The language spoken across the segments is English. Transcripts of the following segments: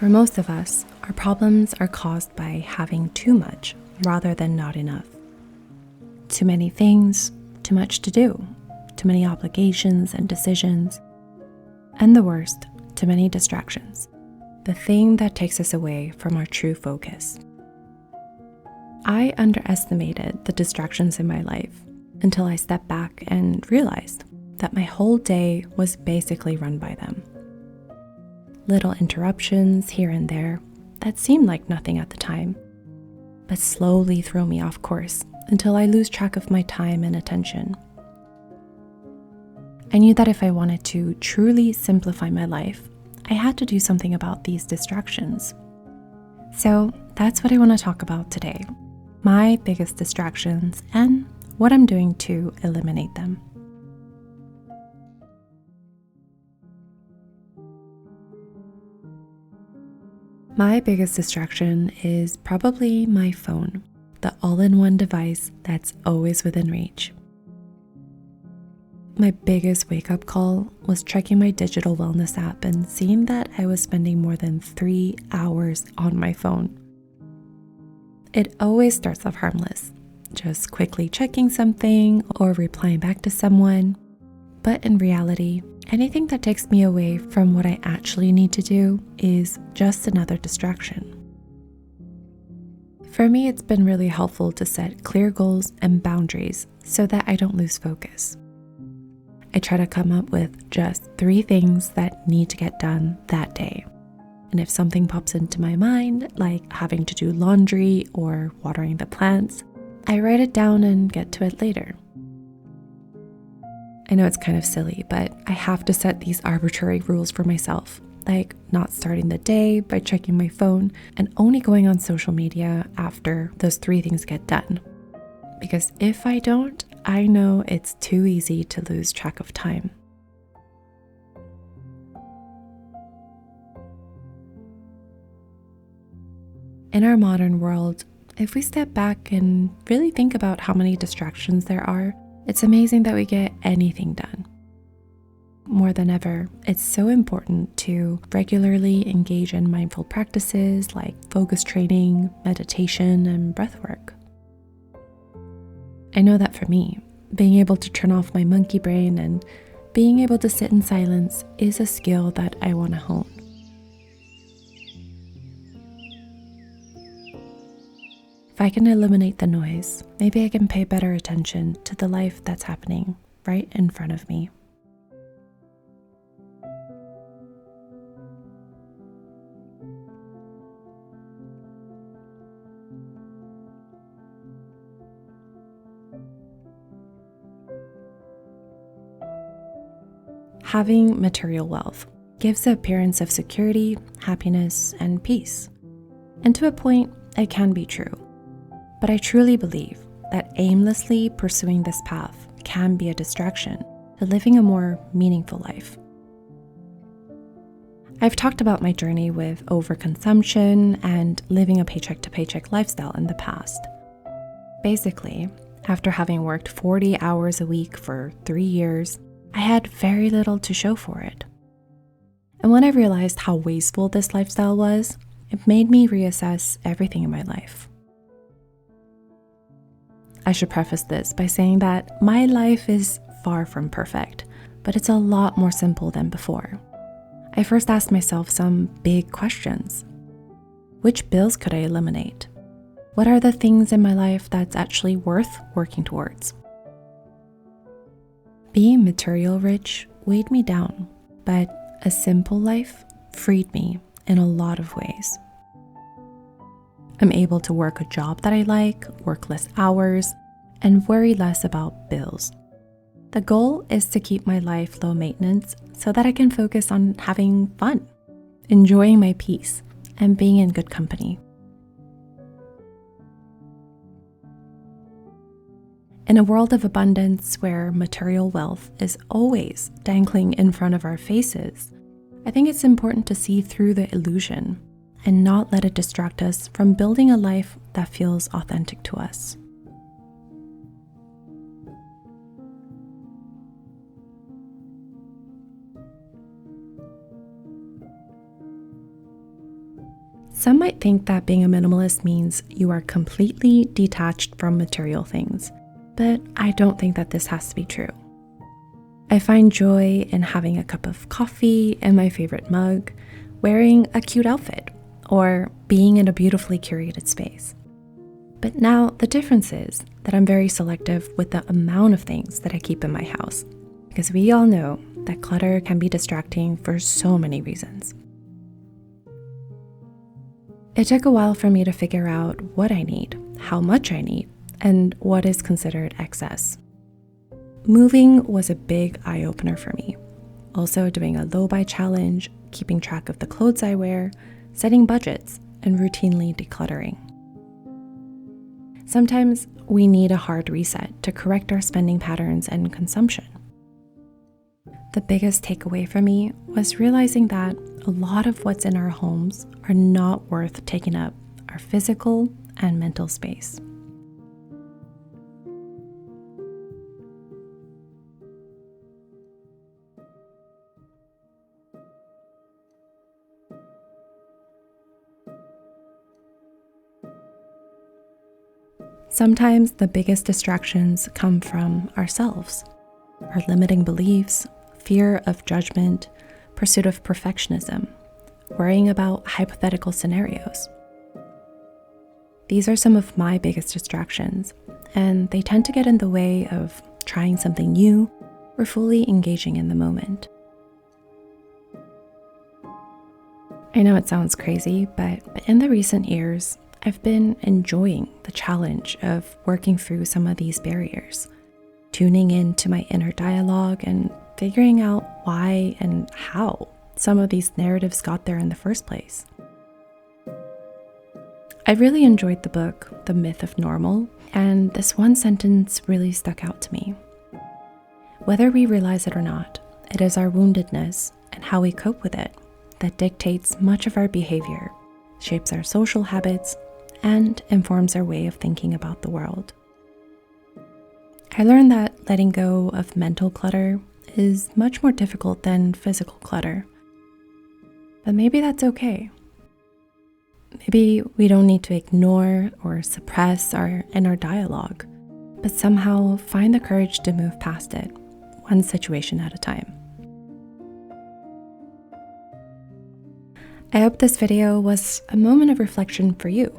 For most of us, our problems are caused by having too much rather than not enough. Too many things, too much to do, too many obligations and decisions, and the worst, too many distractions, the thing that takes us away from our true focus. I underestimated the distractions in my life until I stepped back and realized that my whole day was basically run by them. Little interruptions here and there that seemed like nothing at the time, but slowly throw me off course until I lose track of my time and attention. I knew that if I wanted to truly simplify my life, I had to do something about these distractions. So that's what I want to talk about today, my biggest distractions and what I'm doing to eliminate them. My biggest distraction is probably my phone, the all-in-one device that's always within reach. My biggest wake-up call was checking my digital wellness app and seeing that I was spending more than 3 hours on my phone. It always starts off harmless, just quickly checking something or replying back to someone. But in reality, anything that takes me away from what I actually need to do is just another distraction. For me, it's been really helpful to set clear goals and boundaries so that I don't lose focus. I try to come up with just 3 things that need to get done that day. And if something pops into my mind, like having to do laundry or watering the plants, I write it down and get to it later. I know it's kind of silly, but I have to set these arbitrary rules for myself, like not starting the day by checking my phone and only going on social media after those 3 things get done. Because if I don't, I know it's too easy to lose track of time. In our modern world, if we step back and really think about how many distractions there are, it's amazing that we get anything done. More than ever, it's so important to regularly engage in mindful practices like focus training, meditation, and breath work. I know that for me, being able to turn off my monkey brain and being able to sit in silence is a skill that I want to hone. If I can eliminate the noise, maybe I can pay better attention to the life that's happening right in front of me. Having material wealth gives the appearance of security, happiness, and peace. And to a point, it can be true. But I truly believe that aimlessly pursuing this path can be a distraction to living a more meaningful life. I've talked about my journey with overconsumption and living a paycheck-to-paycheck lifestyle in the past. Basically, after having worked 40 hours a week for 3 years, I had very little to show for it. And when I realized how wasteful this lifestyle was, it made me reassess everything in my life. I should preface this by saying that my life is far from perfect, but it's a lot more simple than before. I first asked myself some big questions. Which bills could I eliminate? What are the things in my life that's actually worth working towards? Being material rich weighed me down, but a simple life freed me in a lot of ways. I'm able to work a job that I like, work less hours, and worry less about bills. The goal is to keep my life low maintenance so that I can focus on having fun, enjoying my peace, and being in good company. In a world of abundance where material wealth is always dangling in front of our faces, I think it's important to see through the illusion and not let it distract us from building a life that feels authentic to us. Some might think that being a minimalist means you are completely detached from material things, but I don't think that this has to be true. I find joy in having a cup of coffee in my favorite mug, wearing a cute outfit, or being in a beautifully curated space. But now the difference is that I'm very selective with the amount of things that I keep in my house, because we all know that clutter can be distracting for so many reasons. It took a while for me to figure out what I need, how much I need, and what is considered excess. Moving was a big eye-opener for me. Also doing a low-buy challenge, keeping track of the clothes I wear, setting budgets, and routinely decluttering. Sometimes we need a hard reset to correct our spending patterns and consumption. The biggest takeaway for me was realizing that a lot of what's in our homes are not worth taking up our physical and mental space. Sometimes the biggest distractions come from ourselves, our limiting beliefs, fear of judgment, pursuit of perfectionism, worrying about hypothetical scenarios. These are some of my biggest distractions, and they tend to get in the way of trying something new or fully engaging in the moment. I know it sounds crazy, but in the recent years, I've been enjoying the challenge of working through some of these barriers, tuning into my inner dialogue and figuring out why and how some of these narratives got there in the first place. I really enjoyed the book, The Myth of Normal, and this one sentence really stuck out to me. Whether we realize it or not, it is our woundedness and how we cope with it that dictates much of our behavior, shapes our social habits, and informs our way of thinking about the world. I learned that letting go of mental clutter is much more difficult than physical clutter. But maybe that's okay. Maybe we don't need to ignore or suppress our inner dialogue, but somehow find the courage to move past it, one situation at a time. I hope this video was a moment of reflection for you,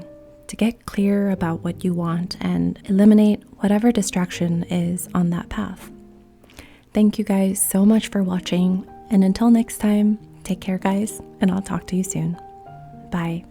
to get clear about what you want and eliminate whatever distraction is on that path. Thank you guys so much for watching, and until next time, take care guys, and I'll talk to you soon. Bye.